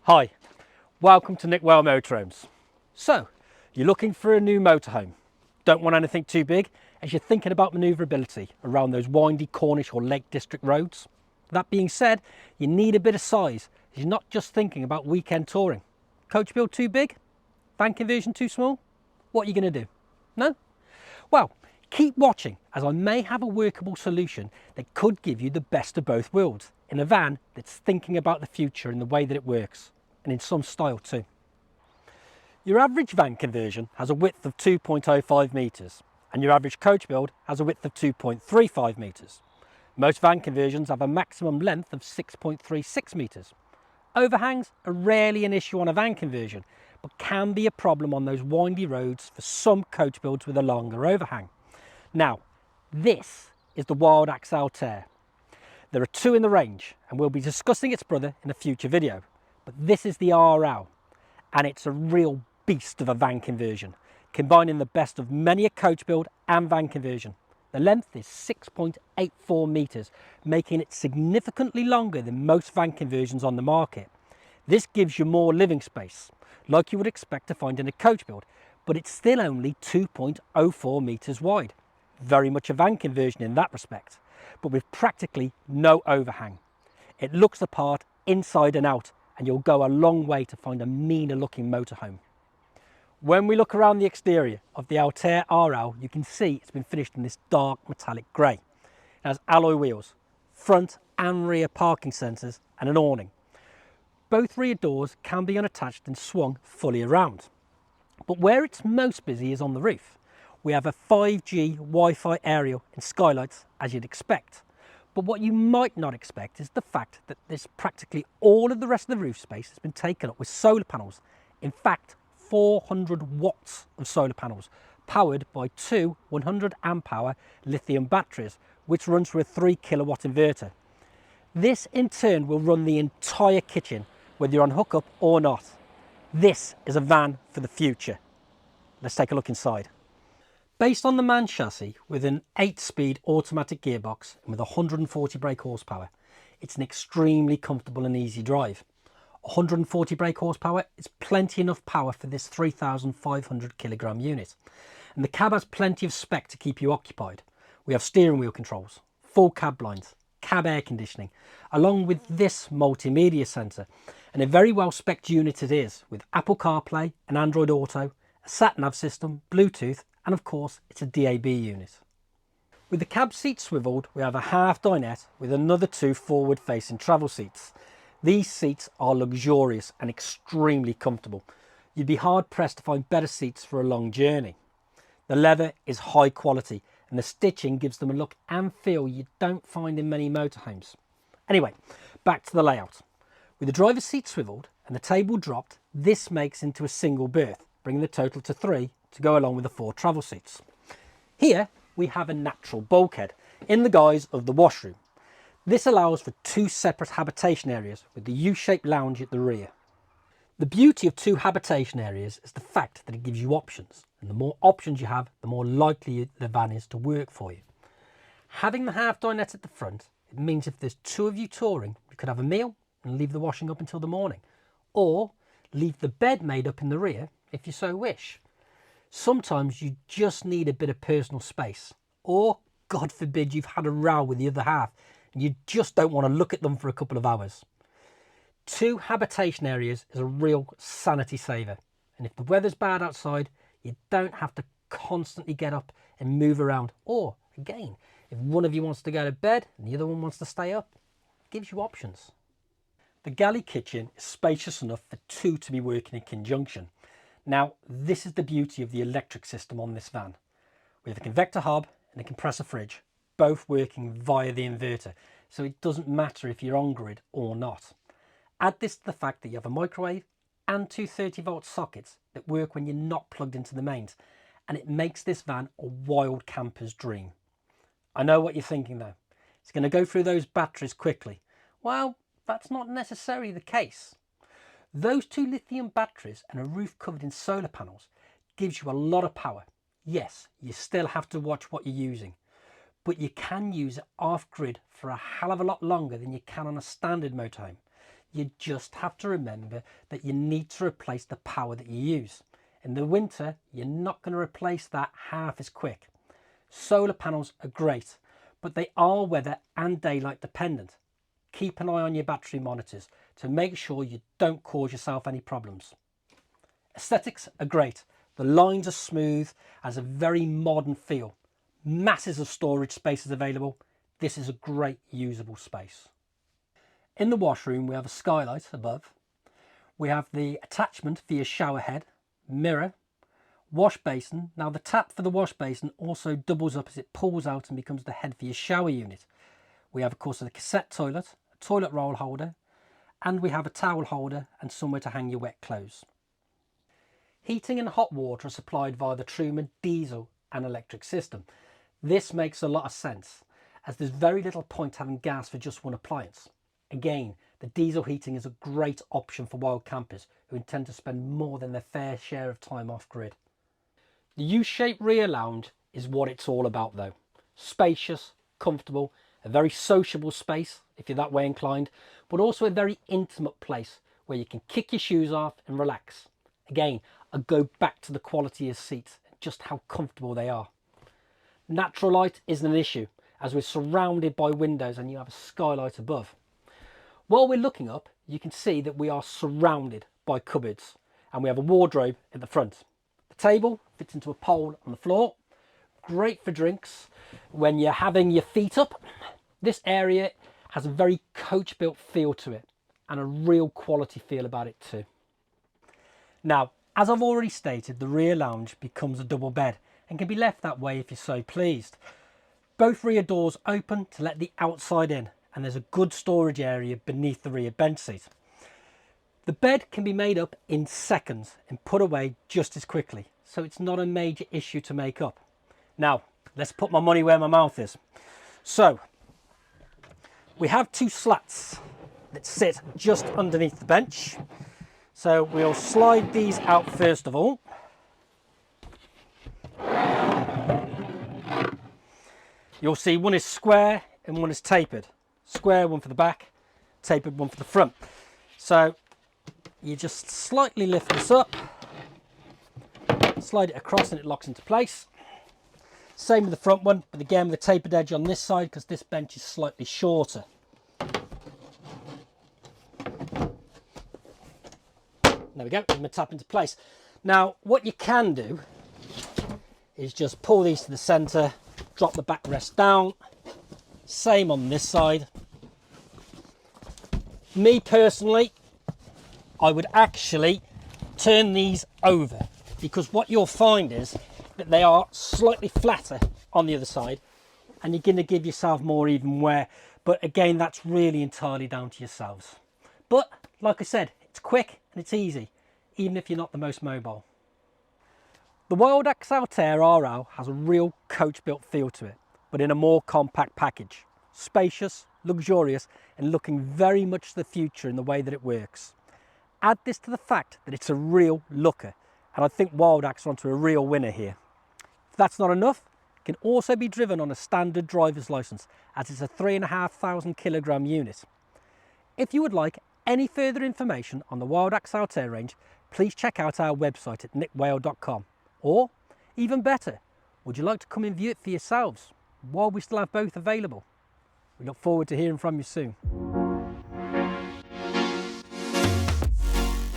Hi, welcome to Nick Well Motorhomes. So, you're looking for a new motorhome. Don't want anything too big as you're thinking about manoeuvrability around those windy Cornish or Lake District roads. That being said, you need a bit of size as you're not just thinking about weekend touring. Coach build too big? Van conversion too small? What are you going to do? No? Well, keep watching as I may have a workable solution that could give you the best of both worlds in a van that's thinking about the future in the way that it works, and in some style too. Your average van conversion has a width of 2.05 metres and your average coach build has a width of 2.35 metres. Most van conversions have a maximum length of 6.36 metres. Overhangs are rarely an issue on a van conversion, but can be a problem on those windy roads for some coach builds with a longer overhang. Now, this is the WildAx Altair. There are two in the range and we'll be discussing its brother in a future video, but this is the RL and it's a real beast of a van conversion, combining the best of many a coach build and van conversion. The length is 6.84 metres, making it significantly longer than most van conversions on the market. This gives you more living space, like you would expect to find in a coach build, but it's still only 2.04 metres wide. Very much a van conversion in that respect, but with practically no overhang. It looks the part inside and out, and you'll go a long way to find a meaner looking motorhome. When we look around the exterior of the Altair RL, you can see it's been finished in this dark metallic grey. It has alloy wheels, front and rear parking sensors and an awning. Both rear doors can be unattached and swung fully around. But where it's most busy is on the roof. We have a 5G Wi-Fi aerial and skylights as you'd expect. But what you might not expect is the fact that there's practically all of the rest of the roof space has been taken up with solar panels. In fact, 400 watts of solar panels powered by two 100 amp hour lithium batteries, which runs through a 3 kilowatt inverter. This in turn will run the entire kitchen, whether you're on hookup or not. This is a van for the future. Let's take a look inside. Based on the MAN chassis with an 8-speed automatic gearbox and with 140 brake horsepower, it's an extremely comfortable and easy drive. 140 brake horsepower is plenty enough power for this 3,500 kilogram unit. And the cab has plenty of spec to keep you occupied. We have steering wheel controls, full cab blinds, cab air conditioning, along with this multimedia centre. And a very well spec'd unit it is, with Apple CarPlay and Android Auto, a sat-nav system, Bluetooth, and of course it's a DAB unit. With the cab seat swiveled, we have a half dinette with another two forward facing travel seats. These seats are luxurious and extremely comfortable. You'd be hard pressed to find better seats for a long journey. The leather is high quality and the stitching gives them a look and feel you don't find in many motorhomes. Anyway, back to the layout. With the driver's seat swiveled and the table dropped, this makes into a single berth, bringing the total to 3 to go along with the 4 travel seats. Here we have a natural bulkhead in the guise of the washroom. This allows for 2 separate habitation areas with the U-shaped lounge at the rear. The beauty of 2 habitation areas is the fact that it gives you options, and the more options you have, the more likely the van is to work for you. Having the half dinette at the front, it means if there's 2 of you touring, you could have a meal and leave the washing up until the morning, or leave the bed made up in the rear if you so wish. Sometimes you just need a bit of personal space, or God forbid you've had a row with the other half and you just don't want to look at them for a couple of hours. 2 habitation areas is a real sanity saver, and if the weather's bad outside, you don't have to constantly get up and move around. Or again, if one of you wants to go to bed and the other one wants to stay up, it gives you options. The galley kitchen is spacious enough for 2 to be working in conjunction. Now, this is the beauty of the electric system on this van. We have a convector hob and a compressor fridge, both working via the inverter, so it doesn't matter if you're on grid or not. Add this to the fact that you have a microwave and 2 30-volt sockets that work when you're not plugged into the mains, and it makes this van a wild camper's dream. I know what you're thinking though. It's going to go through those batteries quickly. Well, that's not necessarily the case. Those 2 lithium batteries and a roof covered in solar panels gives you a lot of power. Yes, you still have to watch what you're using, but you can use it off grid for a hell of a lot longer than you can on a standard motorhome. you just have to remember that you need to replace the power that you use. In the winter, you're not going to replace that half as quick. Solar panels are great, but they are weather and daylight dependent. Keep an eye on your battery monitors to make sure you don't cause yourself any problems. Aesthetics are great. The lines are smooth, has a very modern feel. Masses of storage space is available. This is a great usable space. In the washroom, we have a skylight above. We have the attachment for your shower head, mirror, wash basin. Now the tap for the wash basin also doubles up as it pulls out and becomes the head for your shower unit. We have, of course, the cassette toilet, a toilet roll holder, and we have a towel holder and somewhere to hang your wet clothes. Heating and hot water are supplied via the Truman diesel and electric system. This makes a lot of sense, as there's very little point having gas for just one appliance. Again, the diesel heating is a great option for wild campers who intend to spend more than their fair share of time off-grid. The U-shaped rear lounge is what it's all about though. Spacious, comfortable, a very sociable space if you're that way inclined, but also a very intimate place where you can kick your shoes off and relax. Again, I go back to the quality of seats and just how comfortable they are. Natural light isn't an issue as we're surrounded by windows and you have a skylight above. While we're looking up, you can see that we are surrounded by cupboards and we have a wardrobe at the front. The table fits into a pole on the floor. Great for drinks when you're having your feet up. This area has a very coach-built feel to it and a real quality feel about it too. Now, as I've already stated, the rear lounge becomes a double bed and can be left that way if you're so pleased. Both rear doors open to let the outside in, and there's a good storage area beneath the rear bench seat. The bed can be made up in seconds and put away just as quickly, so it's not a major issue to make up. Now, let's put my money where my mouth is. So, we have two slats that sit just underneath the bench. So we'll slide these out first of all. You'll see one is square and one is tapered. Square one for the back, tapered one for the front. So you just slightly lift this up, slide it across and it locks into place. Same with the front one, but again with a tapered edge on this side because this bench is slightly shorter. There we go, and they tap into place. Now, what you can do is just pull these to the centre, drop the backrest down. Same on this side. Me personally, I would actually turn these over because what you'll find is that they are slightly flatter on the other side and you're going to give yourself more even wear. But again, that's really entirely down to yourselves. But like I said, it's quick and it's easy, even if you're not the most mobile. The WildAx Altair RL has a real coach-built feel to it, but in a more compact package. Spacious, luxurious, and looking very much the future in the way that it works. Add this to the fact that it's a real looker, and I think WildAx are onto a real winner here. If that's not enough, it can also be driven on a standard driver's license, as it's a 3,500 kilogram unit. If you would like any further information on the WildAx Altair range, please check out our website at nickwail.com. Or, even better, would you like to come and view it for yourselves while we still have both available? We look forward to hearing from you soon.